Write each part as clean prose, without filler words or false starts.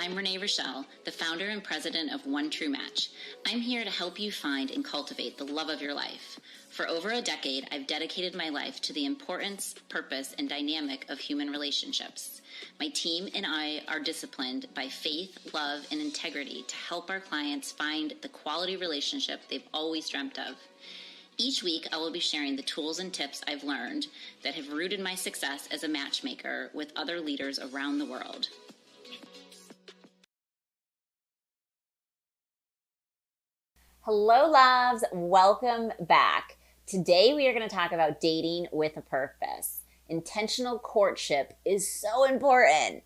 I'm Renee Richel, the founder and president of One True Match. I'm here to help you find and cultivate the love of your life. For over a decade, I've dedicated my life to the importance, purpose, and dynamic of human relationships. My team and I are disciplined by faith, love, and integrity to help our clients find the quality relationship they've always dreamt of. Each week, I will be sharing the tools and tips I've learned that have rooted my success as a matchmaker with other leaders around the world. Hello, loves. Welcome back. Today, we are going to talk about dating with a purpose. Intentional courtship is so important.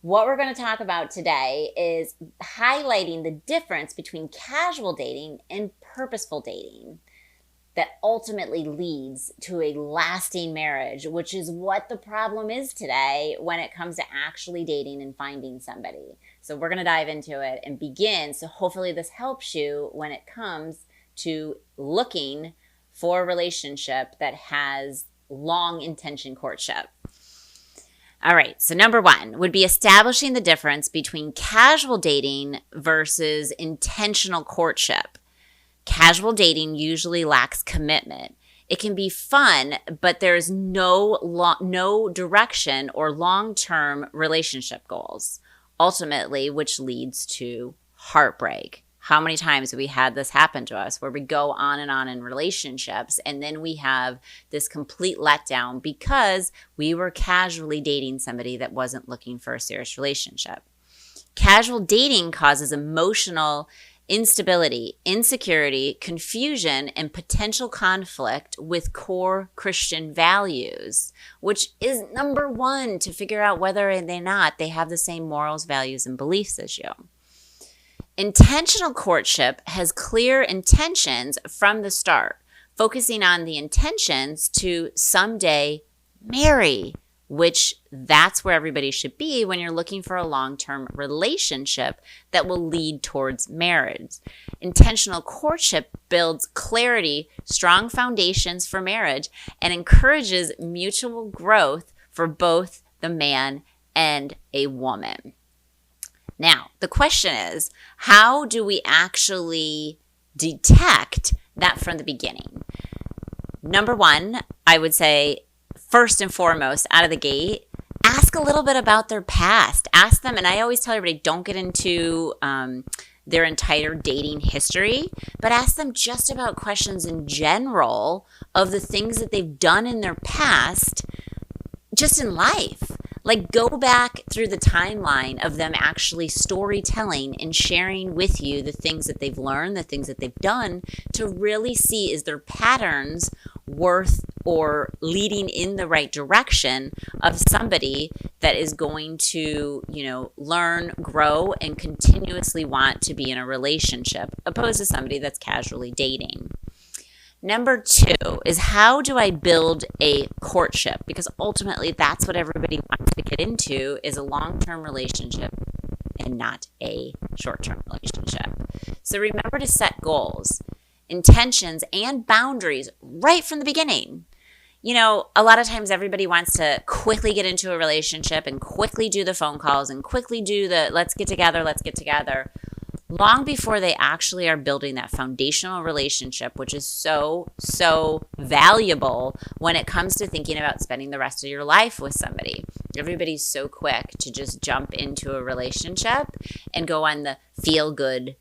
What we're going to talk about today is highlighting the difference between casual dating and purposeful dating that ultimately leads to a lasting marriage, which is what the problem is today when it comes to actually dating and finding somebody. So we're going to dive into it and begin. So hopefully this helps you when it comes to looking for a relationship that has long intention courtship. All right, so number one would be establishing the difference between casual dating versus intentional courtship. Casual dating usually lacks commitment. It can be fun, but there's no direction or long-term relationship goals, ultimately, which leads to heartbreak. How many times have we had this happen to us where we go on in relationships and then we have this complete letdown because we were casually dating somebody that wasn't looking for a serious relationship? Casual dating causes emotional instability, insecurity, confusion, and potential conflict with core Christian values, which is number one to figure out whether or not they have the same morals, values, and beliefs as you. Intentional courtship has clear intentions from the start, focusing on the intentions to someday marry, which that's where everybody should be when you're looking for a long-term relationship that will lead towards marriage. Intentional courtship builds clarity, strong foundations for marriage, and encourages mutual growth for both the man and a woman. Now, the question is, how do we actually detect that from the beginning? Number one, I would say, first and foremost, out of the gate, ask a little bit about their past. Ask them, and I always tell everybody, don't get into their entire dating history, but ask them just about questions in general of the things that they've done in their past, just in life. Like, go back through the timeline of them actually storytelling and sharing with you the things that they've learned, the things that they've done, to really see, is their patterns worth or leading in the right direction of somebody that is going to, learn, grow, and continuously want to be in a relationship, opposed to somebody that's casually dating. Number two is, how do I build a courtship? Because ultimately that's what everybody wants to get into, is a long-term relationship and not a short-term relationship. So remember to set goals, intentions, and boundaries right from the beginning. A lot of times everybody wants to quickly get into a relationship and quickly do the phone calls and quickly do the let's get together, long before they actually are building that foundational relationship, which is so, so valuable when it comes to thinking about spending the rest of your life with somebody. Everybody's so quick to just jump into a relationship and go on the feel-good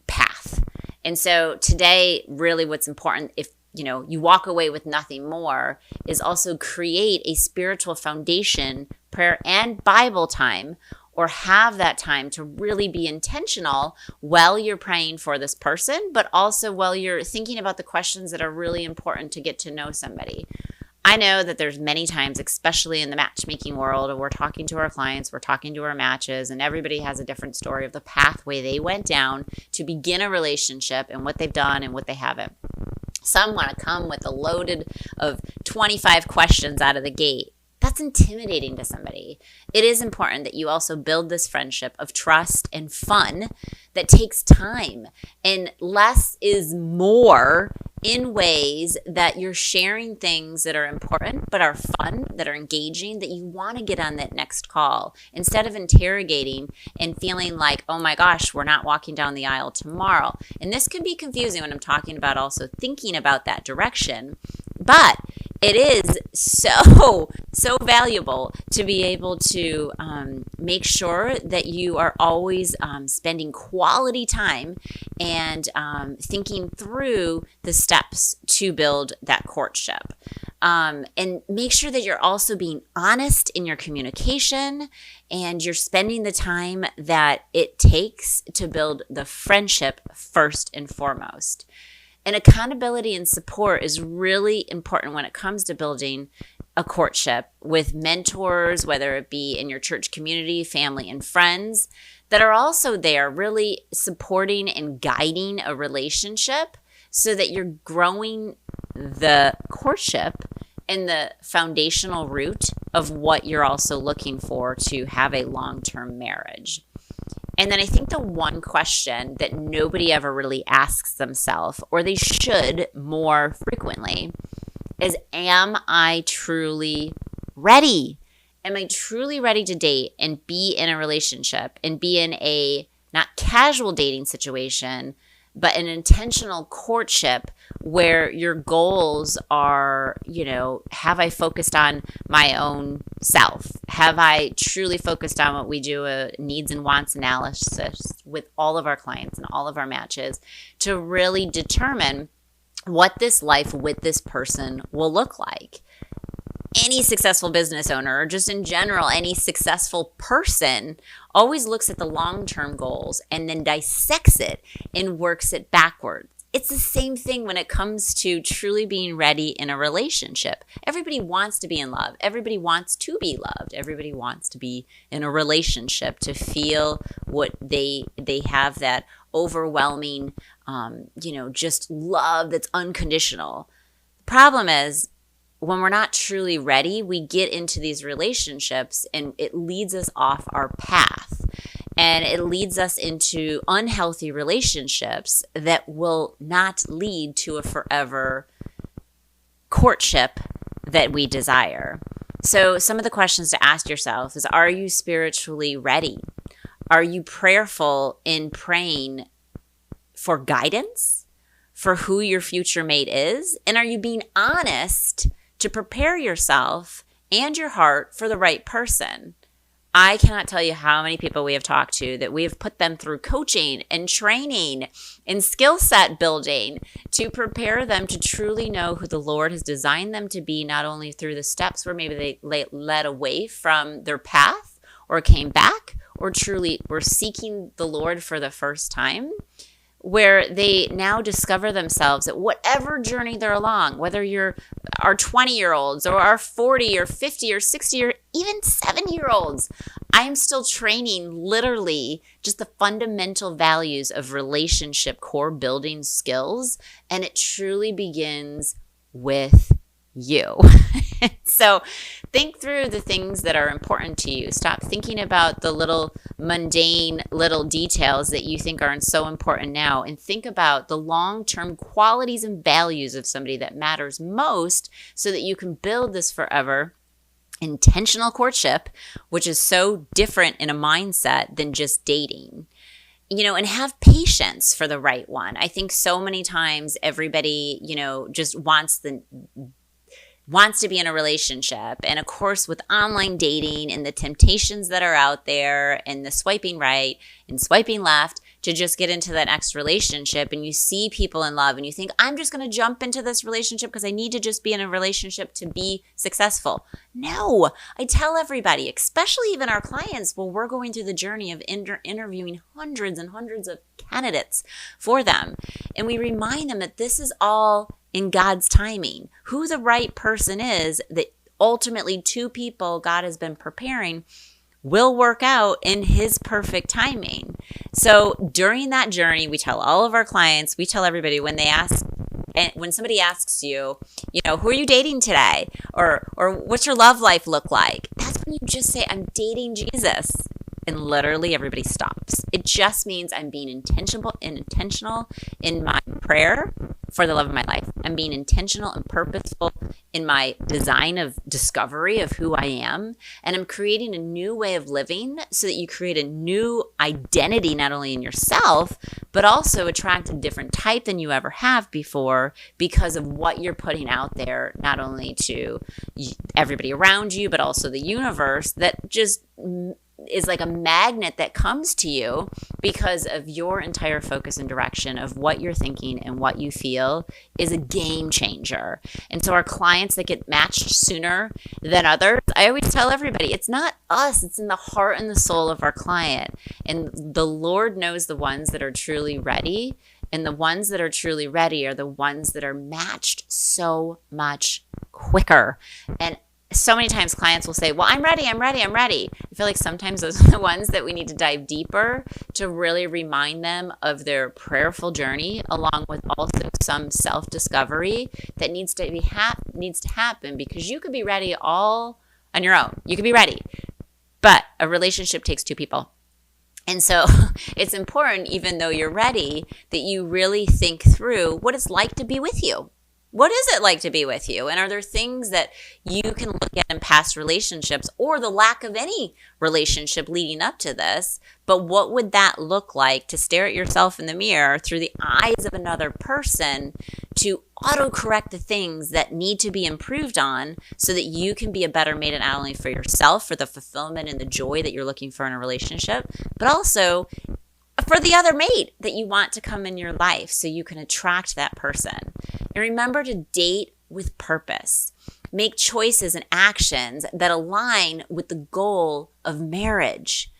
path. And so today, really what's important, if you walk away with nothing more, is also create a spiritual foundation, prayer and Bible time, or have that time to really be intentional while you're praying for this person, but also while you're thinking about the questions that are really important to get to know somebody. I know that there's many times, especially in the matchmaking world, we're talking to our clients, we're talking to our matches, and everybody has a different story of the pathway they went down to begin a relationship and what they've done and what they haven't. Some want to come with a loaded of 25 questions out of the gate. That's intimidating to somebody. It is important that you also build this friendship of trust and fun that takes time. And less is more in ways that you're sharing things that are important, but are fun, that are engaging, that you want to get on that next call instead of interrogating and feeling like, oh my gosh, we're not walking down the aisle tomorrow. And this can be confusing when I'm talking about also thinking about that direction, but it is so valuable to be able to make sure that you are always spending quality time and thinking through the steps to build that courtship. And make sure that you're also being honest in your communication and you're spending the time that it takes to build the friendship first and foremost. And accountability and support is really important when it comes to building a courtship with mentors, whether it be in your church community, family, and friends that are also there really supporting and guiding a relationship so that you're growing the courtship and the foundational root of what you're also looking for to have a long-term marriage. And then I think the one question that nobody ever really asks themselves, or they should more frequently, is, am I truly ready? Am I truly ready to date and be in a relationship and be in a not casual dating situation, but an intentional courtship where your goals are, have I focused on my own self? Have I truly focused on what we do, a needs and wants analysis with all of our clients and all of our matches to really determine what this life with this person will look like? Any successful business owner, or just in general, any successful person always looks at the long-term goals and then dissects it and works it backwards. It's the same thing when it comes to truly being ready in a relationship. Everybody wants to be in love. Everybody wants to be loved. Everybody wants to be in a relationship to feel what they have, that overwhelming, just love that's unconditional. The problem is, when we're not truly ready, we get into these relationships and it leads us off our path. And it leads us into unhealthy relationships that will not lead to a forever courtship that we desire. So some of the questions to ask yourself is, are you spiritually ready? Are you prayerful in praying for guidance for who your future mate is? And are you being honest to prepare yourself and your heart for the right person? I cannot tell you how many people we have talked to that we have put them through coaching and training and skill set building to prepare them to truly know who the Lord has designed them to be, not only through the steps where maybe they led away from their path or came back, or truly were seeking the Lord for the first time, where they now discover themselves at whatever journey they're along, whether you're our 20-year-olds or our 40 or 50 or 60 or even 70-year-olds. I'm still training literally just the fundamental values of relationship core building skills, and it truly begins with you. So think through the things that are important to you. Stop thinking about the little mundane little details that you think aren't so important now, and think about the long-term qualities and values of somebody that matters most so that you can build this forever intentional courtship, which is so different in a mindset than just dating. And have patience for the right one. I think so many times everybody, just wants to be in a relationship. And of course, with online dating and the temptations that are out there and the swiping right and swiping left to just get into that next relationship, and you see people in love and you think, I'm just going to jump into this relationship because I need to just be in a relationship to be successful. No, I tell everybody, especially even our clients, well, we're going through the journey of interviewing hundreds and hundreds of candidates for them. And we remind them that this is all in God's timing. Who the right person is, that ultimately two people God has been preparing, will work out in His perfect timing. So during that journey, we tell all of our clients, we tell everybody when somebody asks you, who are you dating today? Or what's your love life look like? That's when you just say, I'm dating Jesus. and literally everybody stops. It just means I'm being intentional in my prayer for the love of my life. I'm being intentional and purposeful in my design of discovery of who I am. And I'm creating a new way of living so that you create a new identity, not only in yourself, but also attract a different type than you ever have before because of what you're putting out there, not only to everybody around you, but also the universe that just is like a magnet that comes to you because of your entire focus and direction of what you're thinking and what you feel is a game changer. And so our clients that get matched sooner than others, I always tell everybody, it's not us, it's in the heart and the soul of our client. And the Lord knows the ones that are truly ready. And the ones that are truly ready are the ones that are matched so much quicker. And so many times clients will say, well, I'm ready. I feel like sometimes those are the ones that we need to dive deeper to really remind them of their prayerful journey, along with also some self-discovery that needs to happen, because you could be ready all on your own. You could be ready, but a relationship takes two people. And so it's important, even though you're ready, that you really think through what it's like to be with you. What is it like to be with you? And are there things that you can look at in past relationships or the lack of any relationship leading up to this? But what would that look like to stare at yourself in the mirror through the eyes of another person to autocorrect the things that need to be improved on so that you can be a better mate, not only for yourself, for the fulfillment and the joy that you're looking for in a relationship, but also for the other mate that you want to come in your life so you can attract that person. And remember to date with purpose. Make choices and actions that align with the goal of marriage.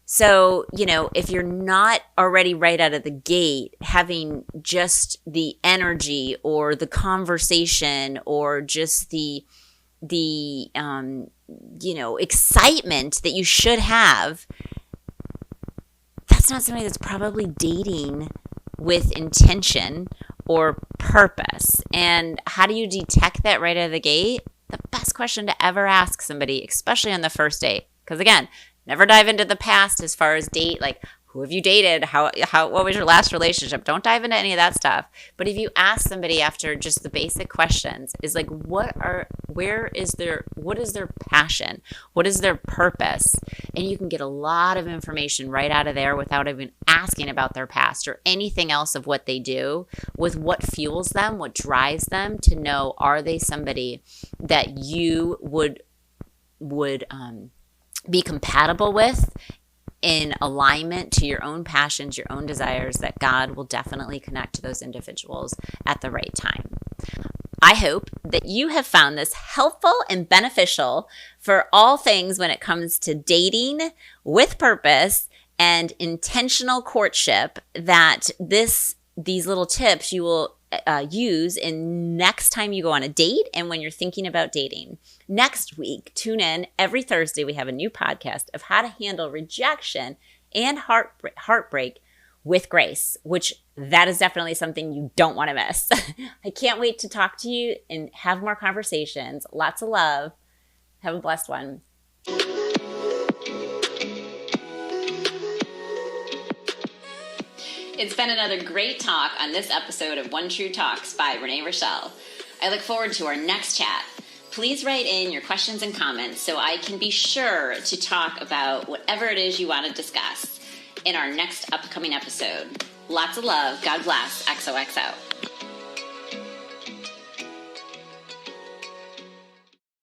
So, if you're not already right out of the gate having just the energy or the conversation or just the excitement that you should have, that's not somebody that's probably dating with intention or purpose. And how do you detect that right out of the gate? The best question to ever ask somebody, especially on the first date. Because again, never dive into the past as far as date, like who have you dated? What was your last relationship? Don't dive into any of that stuff. But if you ask somebody after just the basic questions, is like, what is their passion? What is their purpose? And you can get a lot of information right out of there without even asking about their past or anything else of what they do, with what fuels them, what drives them to know, are they somebody that you would be compatible with, in alignment to your own passions, your own desires, that God will definitely connect to those individuals at the right time. I hope that you have found this helpful and beneficial for all things when it comes to dating with purpose and intentional courtship, that these little tips you will use in next time you go on a date and when you're thinking about dating. Next week, tune in. Every Thursday, we have a new podcast of how to handle rejection and heartbreak with grace, which that is definitely something you don't want to miss. I can't wait to talk to you and have more conversations. Lots of love. Have a blessed one. It's been another great talk on this episode of One True Talks by Renee Richel. I look forward to our next chat. Please write in your questions and comments so I can be sure to talk about whatever it is you want to discuss in our next upcoming episode. Lots of love. God bless. XOXO.